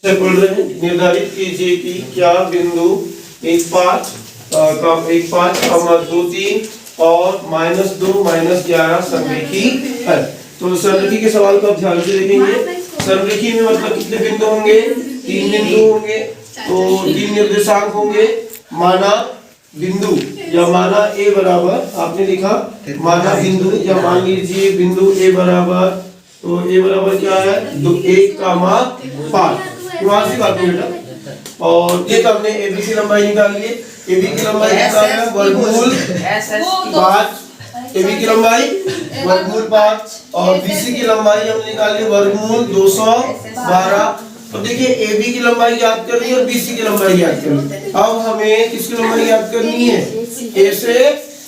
से पढ़ रहे हैं। निर्धारित कीजिए कि क्या बिंदु 1.5 1.5, 2, 3 और -2 -11 समरेखी है। तो समरेखी के सवाल को आप ध्यान से देखेंगे। समरेखी में मतलब कितने बिंदु होंगे? 3 बिंदु होंगे। तो 3 निर्देशांक होंगे। माना बिंदु या माना ए बराबर, आपने लिखा माना बिंदु या मान लीजिए बिंदु ए बराबर, तो ए बराबर क्या है? 1,5 वहां से बात बेटा। और ये तो हमने एबी की लंबाई निकाल ली। एबी की लंबाई निकाल है वर्गमूल 5, एबी की लंबाई वर्गमूल 5 और बीसी की लंबाई हमने निकाल ली वर्गमूल 212। तो देखिए एबी की लंबाई याद करनी है और बीसी की लंबाई याद करनी है। अब हमें किसकी लंबाई याद करनी है? ए से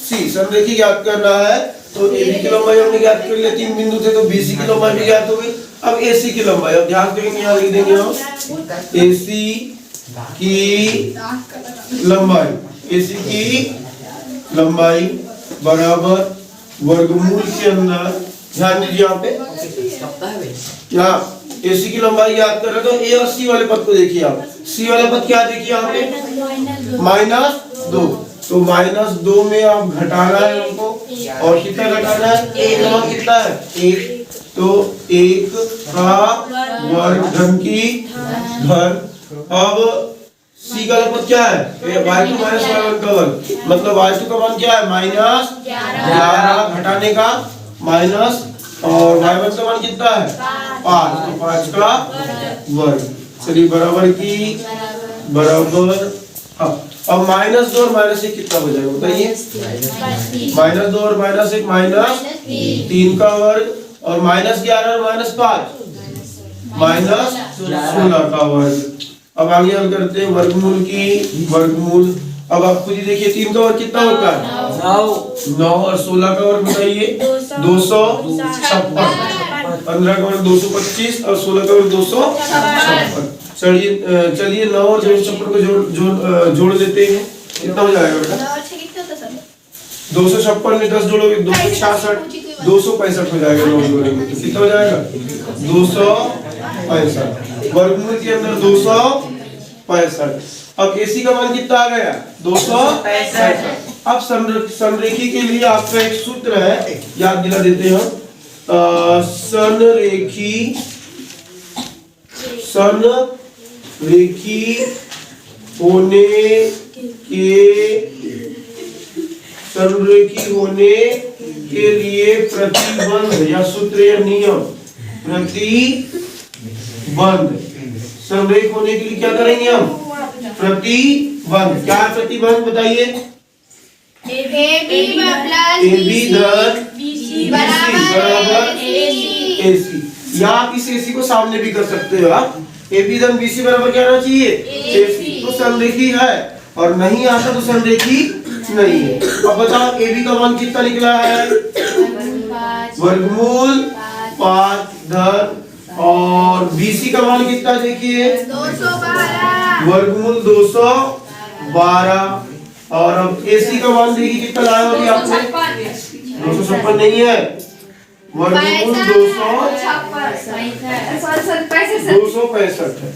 सी समरेखी याद करना है। तो एबी की लंबाई हमने याद कर लिया, 3 बिंदु थे, तो बीसी की लंबाई भी याद हो गई। अब एसी की लंबाई अब ध्यान देंगे, यहाँ लिख देंगे हम एसी की लंबाई, एसी की लंबाई बराबर वर्गमूल के अंदर, ध्यान दीजिए यहाँ पे, यहाँ एसी की लंबाई याद कर रहे तो ए और सी वाले पद को देखिए आप। सी वाला पद क्या देखिए यहाँ पे? -2। तो -2 में आप घटाना है हमको, और कितना घटाना है? एक मान कितना है? 1। तो 1 का वर्ग धन की धन। अब सी का पद क्या है? y2 - y1 का वर्ग, मतलब y2 का मान क्या है? -11 घटाने का माइनस, और y1 का मान कितना है? 5, तो 5 का वर्ग। चलिए बराबर की बराबर। अब -2 और -1 कितना हो जाएगा बताइए? -2 और -1 -3 का वर्ग, और -11 और -5 -16 का वर्ग। अब आगे हल करते हैं वर्गमूल की वर्गमूल। अब आप खुद ही देखिए 3 का वर्ग कितना होता है? 9 और 16 का वर्ग बताइए? 256। 15 का वर्ग 225 और 16 का वर्ग 256। चलिए 9 और 256 को जोड़ देते हैं। कितना हो जाएगा बेटा? 256 में 10 जोड़ोगे 266, 265 हो जाएगा। 9 जोड़ेंगे तो कितना हो जाएगा? 265। वर्गमूल के अंदर 265। अब एसी का मान कितना आ गया? 265। अब समरेखी के लिए आपका एक सूत्र है, याद दिला देते हैं। समरेखी होने के लिए प्रतिबंध या सूत्र या नियम, प्रतिबंध। समरेख होने के लिए क्या करेंगे हम? प्रतिबंध। क्या प्रतिबंध बताइए? AB धन BC बराबर AC, या आप इस AC को सामने भी कर सकते हो। आप AB धन BC बराबर क्या आना चाहिए? AC। तो समरेखी है, और नहीं आता तो समरेखी नहीं है। अब बताओ AB का मान कितना निकला है? वर्गमूल 5 धन, और BC का मान कितना देखिए? 212 वर्गमूल 212। और अब AC का मान देखिए कितना लाया अभी आपने? 256 नहीं है, वर्गमूल 265 है।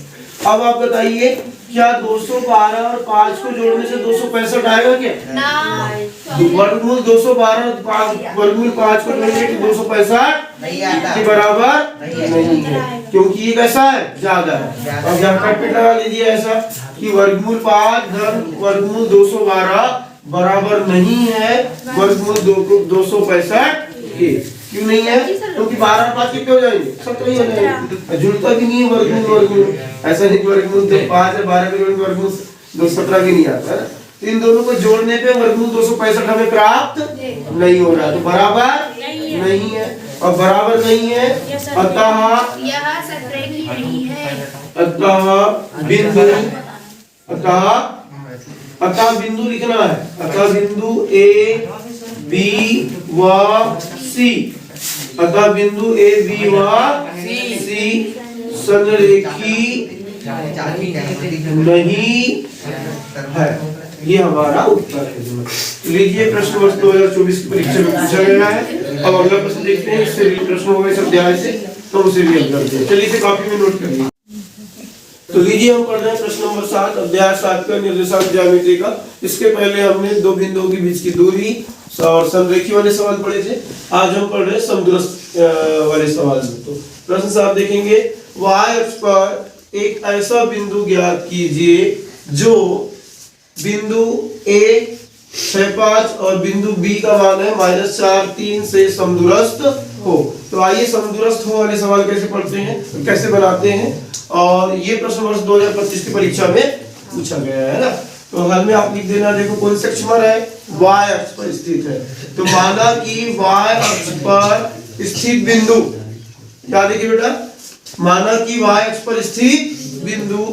अब आप बताइए क्या 212 और 5 को जोड़ने से 265 आएगा क्या? वर्गमूल 212 वर्गमूल 5 को जोड़ने से 265 के बराबर नहीं है, क्योंकि ये कैसा है? ज्यादा है। अब यहाँ कट पे लगा लीजिए ऐसा कि वर्गमूल 5 धन वर्गमूल 212 बराबर नहीं है वर्गमूल 265 के। क्यों नहीं है? क्योंकि 12 और 5 कितने हो जाएंगे? 17 ही हो जाएंगे। जुड़ता भी नहीं है वर्गमूल। ऐसा नहीं वर्गमूल 5 है 12 के वर्गमूल 217 भी नहीं आता है। तो इन दोनों को जोड़ने पे वर्गमूल 265 हमें प्राप्त नहीं हो रहा, तो बराबर नहीं है। और बराबर नहीं है, अतः यह समरेखी नहीं है। अतः बिंदु लिखना है। अतः बिंदु A, B व C, अतः बिंदु A, B व C समरेखी नहीं है। ये हमारा उत्तर है। लीजिए प्रश्न वर्ष 2024 की परीक्षा में पूछा गया है। अब अगला प्रश्न देखते हैं, इससे प्रश्न होगा इस अध्याय से, तो उसे भी हम करते हैं। चलिए इसे कॉपी में नोट करिए। तो लीजिए हम पढ़ रहे हैं प्रश्न नंबर 7 अध्याय 7 का निर्देशांक ज्यामिति का। इसके पहले हमने दो बिंदुओं के बीच की दूरी और संरेखी वाले सवाल पढ़े थे। आज हम पढ़ रहे हैं समदूरस्थ वाले सवाल। तो प्रश्न साफ देखेंगे। y अक्ष पर एक ऐसा बिंदु ज्ञात कीजिए जो बिंदु A 6,5 और बिंदु B का मान है -4, 3 से समदूरस्थ हो। तो आइए समदूरस्थ हो वाले सवाल कैसे पढ़ते हैं, कैसे बनाते हैं। और ये प्रश्न वर्ष 2025 की परीक्षा में पूछा गया है ना। तो हाल में आप लिख देना, देखो कौन से अक्ष पर है, y अक्ष पर स्थित है। तो माना कि y अक्ष पर स्थित बिंदु, क्या देखिए बेटा, माना कि y अक्ष पर स्थित बिंदु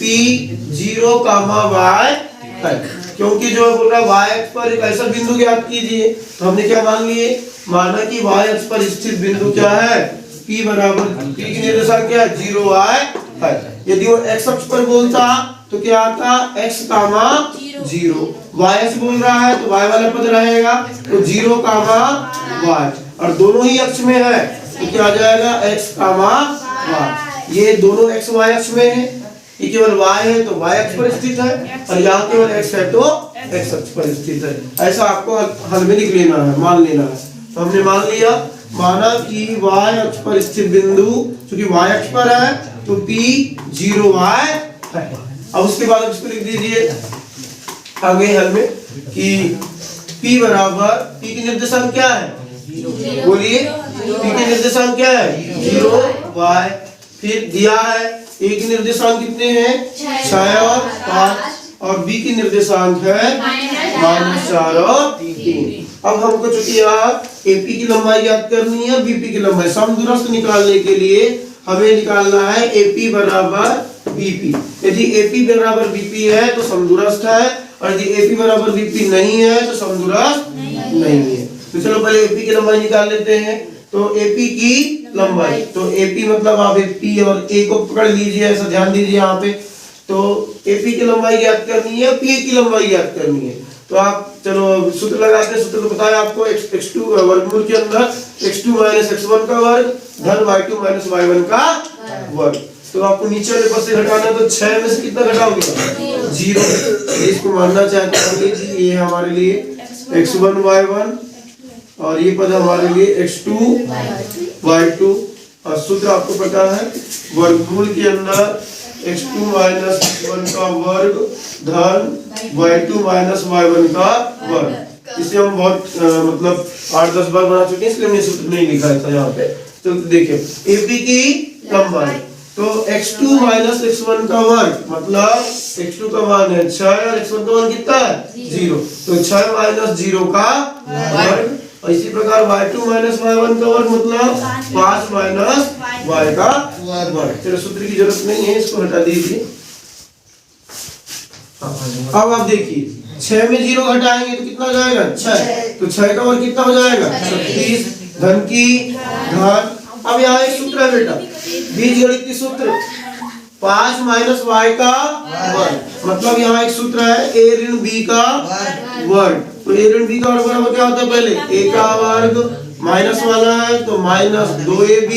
P0, y है। क्योंकि जो बोल रहा है y अक्ष पर एक ऐसा बिंदु ज्ञात कीजिए, तो हमने क्या मान लिए, माना कि y अक्ष पर स्थित बिंदु क्या है, P बराबर, P की निर्देशांक क्या है, 0, y है। यदि वो x अक्ष पर बोलता तो क्या आता, x, 0। y अक्ष बोल रहा है तो y वाला पद रहेगा, तो 0, y। और दोनों ही अक्ष में है तो क्या आ जाएगा, x, y। ये दोनों x y अक्ष में है, ये केवल y है तो y अक्ष पर स्थित है, और यहाँ केवल x है तो x अक्ष पर स्थित है। ऐसा आपको हल में लिख लेना है, मान लेना है। तो हमने मान लिया, माना कि y अक्ष पर स्थित बिंदु, क्योंकि y अक्ष पर है तो P 0, y है। अब उसके बाद इसको लिख दीजिए आगे हल में कि P बराबर, P की निर्देशांक क्या है, बोलिए, P की निर्देशांक क्या है, 0, y। फिर दिया है A की निर्देशांक कितने हैं, 6 और 5, और B की निर्देशांक है -4 और 3। अब हमको चूंकि यहाँ AP की लंबाई याद करनी है, BP की लंबाई, समदूरस्थ निकालने के लिए हमें निकालना है AP बराबर BP। यदि AP बराबर BP है तो समदूरस्थ है, और यदि AP बराबर BP नहीं है तो समदूरस्थ नहीं है। तो चलो पहले AP की लंबाई निकाल लेते हैं। तो AP की लंबाई, तो AP मतलब आप P और A को पकड़ लीजिए, ऐसा ध्यान दीजिए यहाँ पे। तो AP की लंबाई ज्ञात करनी है, PA की लंबाई ज्ञात करनी है। तो आप चलो सूत्र लगाते, सूत्र तो बताया आपको, x2 वर्गमूल के अंदर x2 - x1 का वर्ग धन y2 - y1 का वर्ग। तो आपको नीचे वाले पद से घटाना, तो 6 में से कितना घटाओगे, 0। इसको मानना चाहते हैं, ये हमारे लिए x1 y1, और ये पद हमारे लिए x2 y2। और सूत्र आपको पता है, वर्गमूल के अंदर x2 - x1 का वर्ग धन y2 - y1 का वर्ग। इसे हम बहुत मतलब 8-10 बार बना चुके हैं, इसलिए हमने सूत्र नहीं लिखा था यहाँ पे। तो देखिए AP की लंबाई, तो x2 - x1 का वर्ग, मतलब x2 का मान है 6 और x1 का मान कितना है, 0। तो 6 - 0 का वर्ग। और इसी प्रकार y2 - y1 का वर्ग मतलब 5 - y का वर्ग। चलो सूत्र की जरूरत नहीं है, इसको हटा दीजिए। अब आप देखिए 6 में 0 घटाएंगे तो कितना हो जाएगा, 6। तो 6 का वर्ग कितना हो जाएगा, 36, धन की धन। अब यहाँ एक सूत्र है बेटा, बीजगणितीय सूत्र, 5 - y का वर्ग, मतलब यहाँ एक सूत्र है a ऋण b का वर्ग। तो a ऋण b का वर्ग बराबर क्या होता है, पहले a का वर्ग माइनस वाला है तो -2ab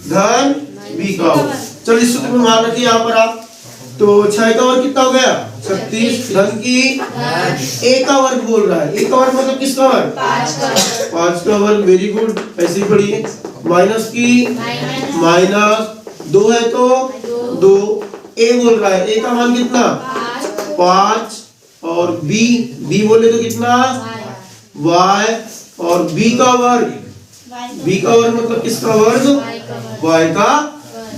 धन b का वर्ग। चलिए इस सूत्र में मान रखिए यहाँ पर आप। तो 6 का वर्ग कितना हो गया, 36, धन की a का वर्ग बोल रहा है, a का वर्ग मतलब किसका वर्ग, 5 का वर्ग। वेरी गुड, ऐसे ही पढ़िए। माइनस की -2 है तो 2, a बोल रहा है, a का मान कितना, 5, और b बोले तो कितना, y, और b का वर्ग, b का वर्ग मतलब किसका वर्ग, y का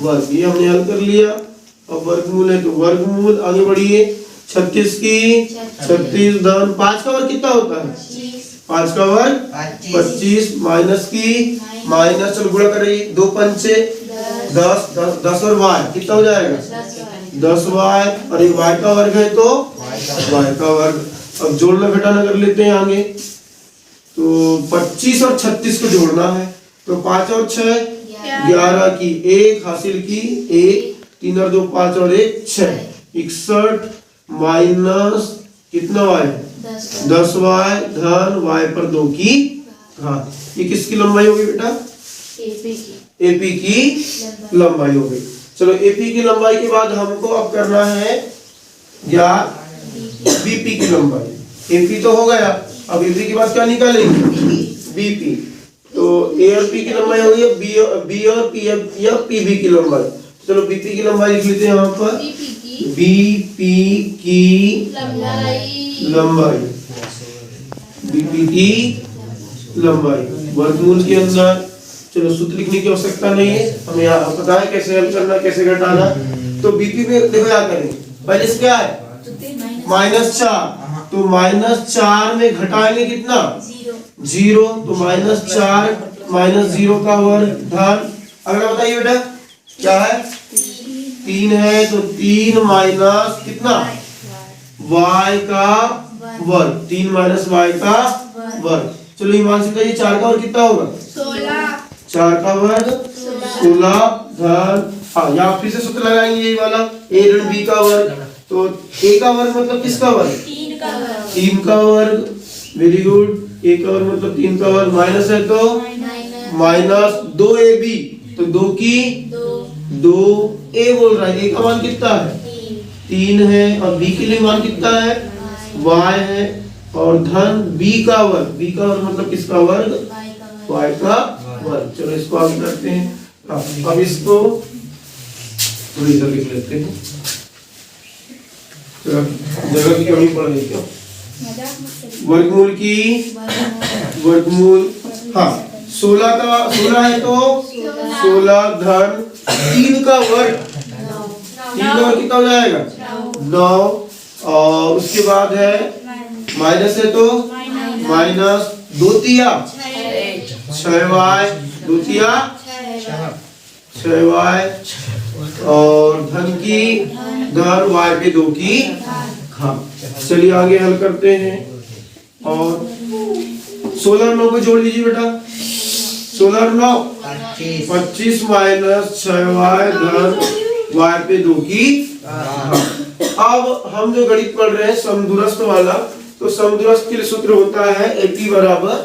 वर्ग। ये हमने हल कर लिया। अब वर्गमूल है तो वर्गमूल, आगे बढ़िए। 36 की 36 धन 5 का वर्ग कितना होता है, 5 का वर्ग 25, माइनस की माइनस, चलो गुणा करिए, 2 पंचे 10, 10 और y कितना हो जाएगा, 10y, और ये y का वर्ग है तो y का वर्ग। अब जोड़ना घटाना कर लेते हैं आगे। तो 25 और 36 को जोड़ना है, तो 5 और 6 11 की 1 हासिल की 1, 3 और 2 5 और 1 6, 61 माइनस कितना y, 10y धन y पर 2 की घात। ये किसकी लंबाई होगी बेटा, AP की लंबाई हो गई। चलो एपी की लंबाई के बाद हमको अब करना है या बीपी की लंबाई। एपी तो हो गया, अब एपी के बाद क्या निकालेंगे? बीपी। तो ए और पी की लंबाई हो गई, बी और पी या पीबी की लंबाई। चलो बीपी की लंबाई लिख लेते हैं यहाँ पर, बीपी की लंबाई, बीपी की लंबाई वर्गमूल के अंदर। चलो सूत्र लिखने की आवश्यकता नहीं है, हमें यहाँ पता है कैसे हल करना, कैसे घटाना। तो बीपी में देखो क्या करेंगे, पहले से क्या है -4, तो -4 में घटाएंगे कितना? 0, तो -4 -0 का वर्ग धन, अगला बताइए बेटा क्या है? 3 है, तो 3 माइनस कितना? y का वर्ग, 3 माइनस y का वर्ग। चलो ईमान से कहिए 4 का वर्ग कितना होगा? 4 का वर्ग 16 धन, हाँ यहाँ फिर से सूत्र लगाएंगे यही वाला, a ऋण b का वर्ग। तो a का वर्ग मतलब किसका वर्ग? 3 का वर्ग, वेरी गुड। a का वर्ग मतलब 3 का वर्ग, माइनस है तो माइनस 2ab, तो 2 की 2a बोल रहा है। a का मान कितना है? 3 है, और b के लिए मान कितना है? y है, और धन b का वर्ग, b का वर्ग मतलब किसका वर्ग? y का वर्ग। चलो इसको आगे करते हैं। अब इसको थोड़ी इधर लिख लेते हैं, जगह की कमी पड़ गई क्या? वर्गमूल की वर्गमूल, हाँ 16 है तो 16 धन 3 का वर्ग, 3 का वर्ग कितना हो जाएगा? 9, और उसके बाद है माइनस है तो माइनस 2 तिया 6y, 2 तिया 6y, और धन की धन y पे 2 की घात। चलिए आगे हल करते हैं, और 16 9 को जोड़ लीजिए बेटा, 16 9 25 माइनस 6y धन y पे 2 की घात। अब हम जो गणित पढ़ रहे हैं समदूरस्थ वाला, तो समदूरस्थ के लिए सूत्र होता है AP बराबर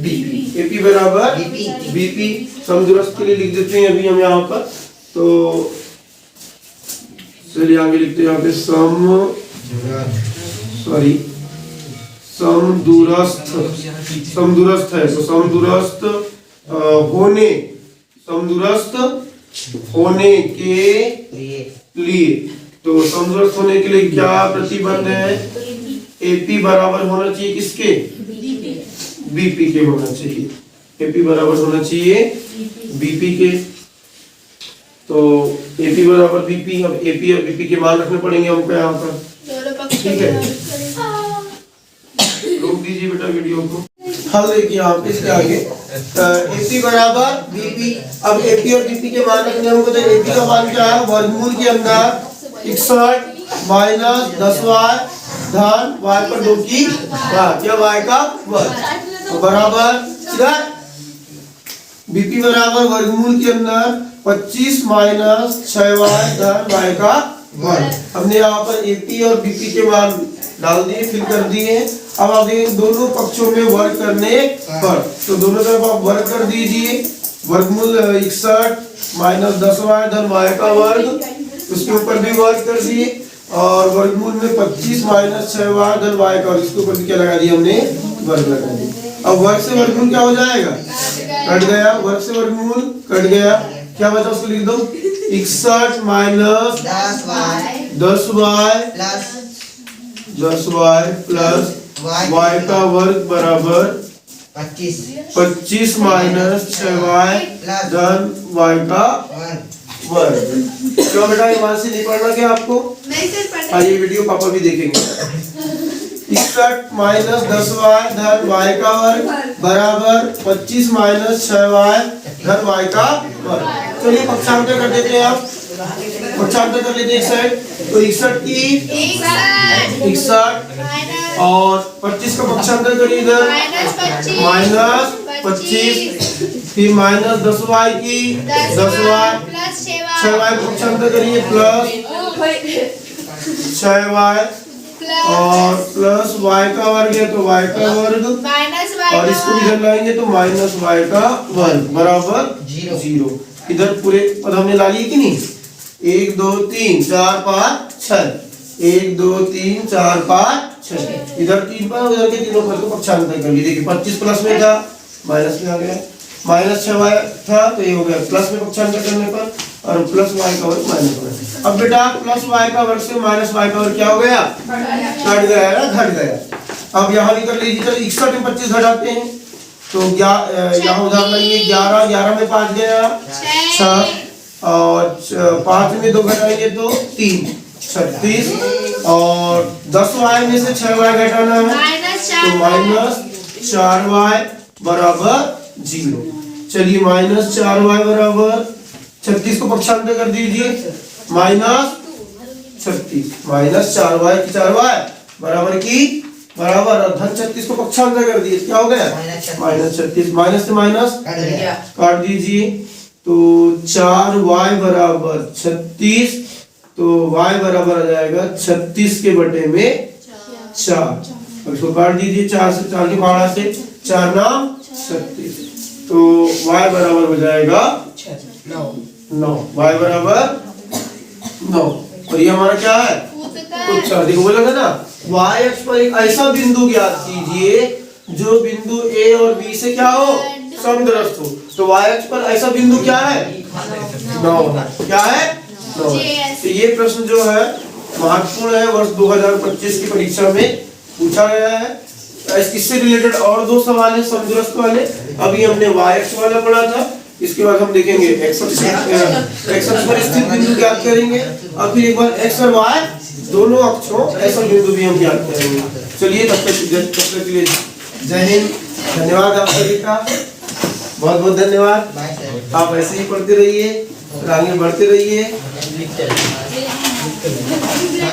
BP, AP बराबर BP। समदूरस्थ के लिए लिख देते हैं अभी हम यहाँ पर, तो चलिए आगे लिखते हैं यहाँ पे समदूरस्थ है, तो समदूरस्थ होने के लिए, तो समदूरस्थ होने के लिए क्या प्रतिबंध है? AP बराबर होना चाहिए किसके? BP के होना चाहिए, AP बराबर होना चाहिए BP के। तो AP बराबर BP, अब AP और BP के मान रखने पड़ेंगे हमको यहाँ पर, ठीक है? रोक दीजिए बेटा वीडियो को, हल देखिए यहाँ पे इसके आगे। AP बराबर BP, अब AP और BP के मान रखने हमको, तो AP का मान क्या है? वर्गमूल के अंदर 61 माइनस 10y धन y पर 2 की घात, या y का वर्ग, बराबर इधर BP बराबर वर्गमूल के अंदर 25 माइनस 6y धन y का वर्ग। हमने यहाँ पर AP और BP के मान डाल दिए, फिल कर दिए। अब आप देखिए दोनों पक्षों में वर्ग करने पर, तो दोनों तरफ आप वर्ग कर दीजिए। वर्गमूल 61 माइनस 10y धन y का वर्ग, उसके ऊपर भी वर्ग कर दिए, और वर्गमूल में 25 माइनस 6y धन y का, और इसके ऊपर भी क्या लगा दिया हमने? वर्ग लगा दिया। अब वर्ग से वर्गमूल क्या हो जाएगा? कट गया, वर्ग से वर्गमूल कट गया, क्या बचा उसको लिख दो, 61 माइनस 10y प्लस y का वर्ग बराबर 25 माइनस 6y धन y का वर्ग। क्यों बेटा ईमान से नहीं पढ़ना क्या आपको? ये वीडियो पापा भी देखेंगे। 61 माइनस 10y धन y का वर्ग बराबर 25 माइनस 6y धन y का वर्ग। चलिए पक्षांतर कर देते हैं, आप पक्षांतर कर लेते हैं एक साइड, तो 61 की 61 और 25 का पक्षांतर करिए इधर, माइनस 25, फिर माइनस 10y की 10y, 6y का पक्षांतर करिए प्लस 6y, और प्लस y का वर्ग है तो y का वर्ग, और इसको इधर लाएंगे तो माइनस y का वर्ग बराबर 0। इधर पूरे पद हमने ला लिए कि नहीं? 1 2 3 4 5 6, 1 2 3 4 5 6, इधर 3 पर उधर के तीनों पद को पक्षांतर कर लीजिए। देखिए 25 प्लस में था माइनस में आ गया, माइनस 6y था तो ये हो गया प्लस में पक्षांतर करने पर, और प्लस y का वर्ग माइनस y। अब बेटा प्लस y का वर्ग से माइनस y का वर्ग क्या हो गया, घट गया ना, घट गया। अब यहाँ भी कर लीजिए, चलो 61 में 25 घटाते हैं तो यहाँ उदाहरण ये 11, 11 में 5 गया 6, और 5 में 2 घटाएंगे तो 3, 36, और 10y में से 6y घटाना है तो माइनस 4y बराबर 0। चलिए माइनस 4y बराबर 36 को पक्षांतर कर दीजिए, माइनस 36, माइनस 4y की 4y बराबर की बराबर, और धन 36 को पक्षांतर कर दिए, क्या हो गया माइनस 36, माइनस से माइनस काट दीजिए तो 4y बराबर 36, तो y बराबर आ जाएगा 36 के बटे में 4। अब इसको काट दीजिए 4 से, 4 के पहाड़ा से 4 नाम 36, तो y बराबर हो जाएगा 9, y बराबर 9, और ये हमारा क्या है उत्तर। देखो बोला था ना, y अक्ष पर एक ऐसा बिंदु ज्ञात कीजिए जो बिंदु a और b से क्या हो, समदृष्ट हो। तो y अक्ष पर ऐसा बिंदु क्या है 9, क्या है 9। तो ये प्रश्न जो है महत्वपूर्ण है, वर्ष 2025 की परीक्षा में पूछा गया है। इससे रिलेटेड और 2 सवाल है समदृष्ट वाले। अभी हमने y अक्ष वाला पढ़ा था, इसके बाद हम देखेंगे x अक्ष पर स्थित बिंदु ज्ञात करेंगे, और फिर एक बार x और y दोनों अक्षों ऐसा बिंदु भी हम ज्ञात करेंगे। चलिए तब तक के लिए जय हिंद, धन्यवाद आप सभी का, बहुत बहुत धन्यवाद। आप ऐसे ही पढ़ते रहिए और आगे बढ़ते रहिए।